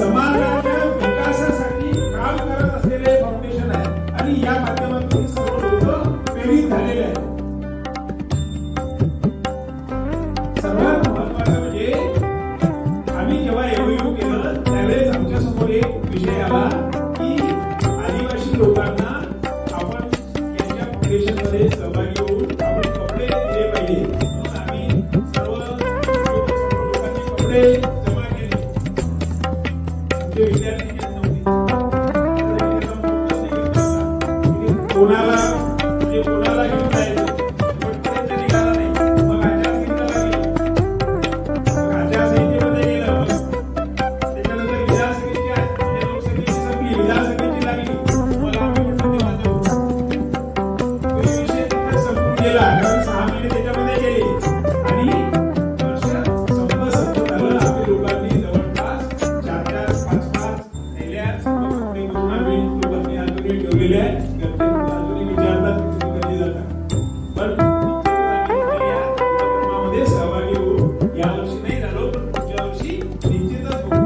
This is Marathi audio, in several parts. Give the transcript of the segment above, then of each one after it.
समाजाच्या विकासासाठी काम करत असलेले फाउंडेशन आहे आणि या माध्यमातून सर्व लोक प्रेरित झालेले आहेत. सर्वात महत्त्वाचं म्हणजे आम्ही जेव्हा एमओयू केलं त्यावेळेस आमच्या समोर एक विषय आला की आदिवासी लोकांना आपण यांच्या फाउंडेशन मध्ये सहभागी होऊन आपण कपडे दिले पाहिजे. म्हणून आम्ही सर्व लोकांनी कपडे जमा केले. आमचे विद्यार्थी कोणाला कोणाला घेऊन जायचं निघाला नाही. मग आचारसंहितेला गेलं. आचारसंहितेमध्ये गेलं. त्याच्यानंतर विधानसभेची लोकसभेची संपली. विधानसभेची लागली. मग आम्ही म्हटलं तेव्हा जाऊ. विषय तिथे संपून गेला. कारण 6 महिने त्याच्यामध्ये गेले आणि वर्ष संपत आलं. आपल्या लोकांनी जवळपास 4-5 नेल्या लोकांनी अजूनही ठेवलेल्या आहेत. सहभागी होऊ. यावर्षी नाही झालो पण पुढच्या वर्षी निश्चितच होऊ.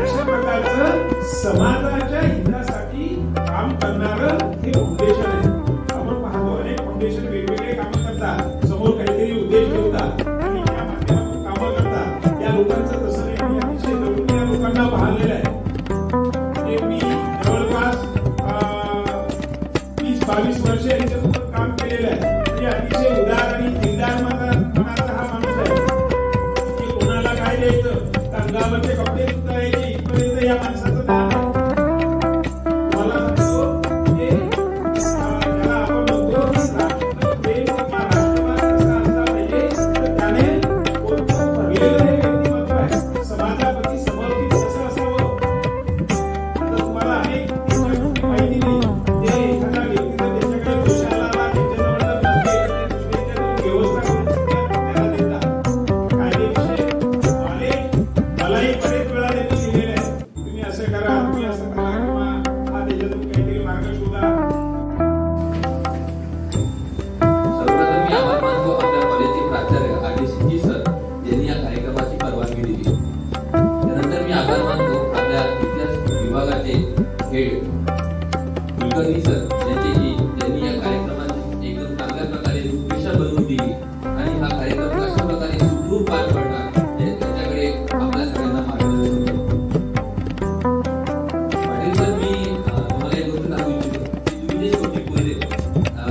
अशा प्रकारचं समाजाच्या हितासाठी काम करणारं हे फाउंडेशन आहे. आपण पाहतो अनेक फाउंडेशन वेगवेगळे कामं करतात. समोर काहीतरी उद्देश ठेवतात आणि त्या माध्यमातून कामं करतात. या लोकांचं तसं नाही. मी अतिशय जवळून या लोकांना पाहिलेलं आहे. मी जवळपास 20-22 वर्ष यांच्यासोबत काम केलेलं आहे. म्हणजे अतिशय उदार आणि दिलदार मनाचा हा माणूस आहे की कोणाला काय द्यायचं अंगावरचे कपडे सुद्धा यायचे इथपर्यंत या माणसाचं काम आहे. मला सांगतो की ज्याला आपण म्हणतो राष्ट्रप्रेम किंवा राष्ट्रवाद कसा असला पाहिजे तर त्याने कोणतं भरलेलं हे व्यक्तिमत्व आहे. समाजाप्रती समर्पित कसं असावं. आता तुम्हाला अनेक माहिती नाही. ते एखादा व्यक्ती जर त्याच्याकडे दोषाला आला त्याच्याजवळ व्यवस्था करून त्याला देतात. कायदेविषयी मलाही बरेच वेळा त्यांनी दिलेले आहे. तुम्ही असं करा, तुम्ही असं करा किंवा हा त्याच्यातून काहीतरी मार्ग शोधा. सर्वप्रथम मी आभार मानतो आपल्या कॉलेजचे प्राचार्य आदिशजी सर यांनी या कार्यक्रमाची परवानगी दिली. त्यानंतर मी आभार मानतो आपल्या इतिहास विभागाचे हेड कुलकर्णी सर यांनी या कार्यक्रमाची एकदम चांगल्या प्रकारे रूपरेषा बनवून दिली आणि हा कार्यक्रम कशा प्रकारे सुखरूप पार पडणार याच्याकडे आपल्या सगळ्यांना मार्गदर्शन करतो. पाटील सर, मी तुम्हाला एक गोष्ट सांगू इच्छितो की तुम्ही जे छोटी पोरे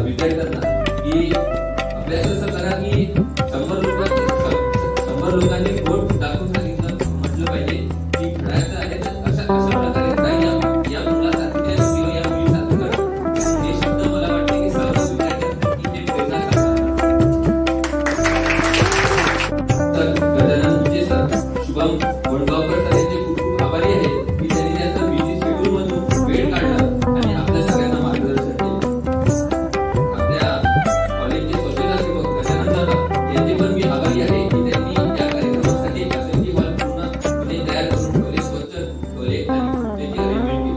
विद्यार्थ्यांना की अभ्यास असं करा की 100 लोकांनी बोट दाखवून सांगितलं म्हटलं पाहिजे की घड्याचं आहे तर अशा प्रकारे काही या मुलासारखी किंवा या मुलीसारखं करा. हे शब्द मला वाटते की सर्व विद्यार्थ्यांसाठी हे प्रेरणा करतात. तर गजानन मुजे सर, शुभम गोंडगावकर सर यांचे खूप खूप आभारी आहे की त्यांनी त्यांचं बिझी शेड्यूल मधून वेळ काढला आणि आपल्या सगळ्यांना मार्गदर्शन केलं. आपल्या कॉलेजचे सोशल सेवक गजानन दादा यांचे पण मी आभारी आहे की त्यांनी या कार्यक्रमासाठी असेंब्ली हॉल पूर्णपणे तयार करून ठेवले, स्वच्छ ठेवले आणि त्याची अरेंजमेंट केली.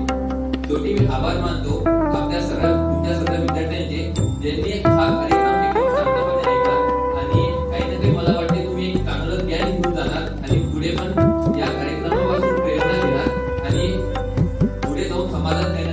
शेवटी मी आभार मानतो आपल्या तुमच्या सगळ्या विद्यार्थ्यांचे ज्यांनी हा कार्यक्रम एकदम शांतपणे ऐकला आणि काही ना काही मला वाटते तुम्ही एक चांगलं ज्ञान घेऊन जाणार आणि पुढे पण या कार्यक्रमापासून प्रेरणा घेणार आणि पुढे जाऊन समाजात काही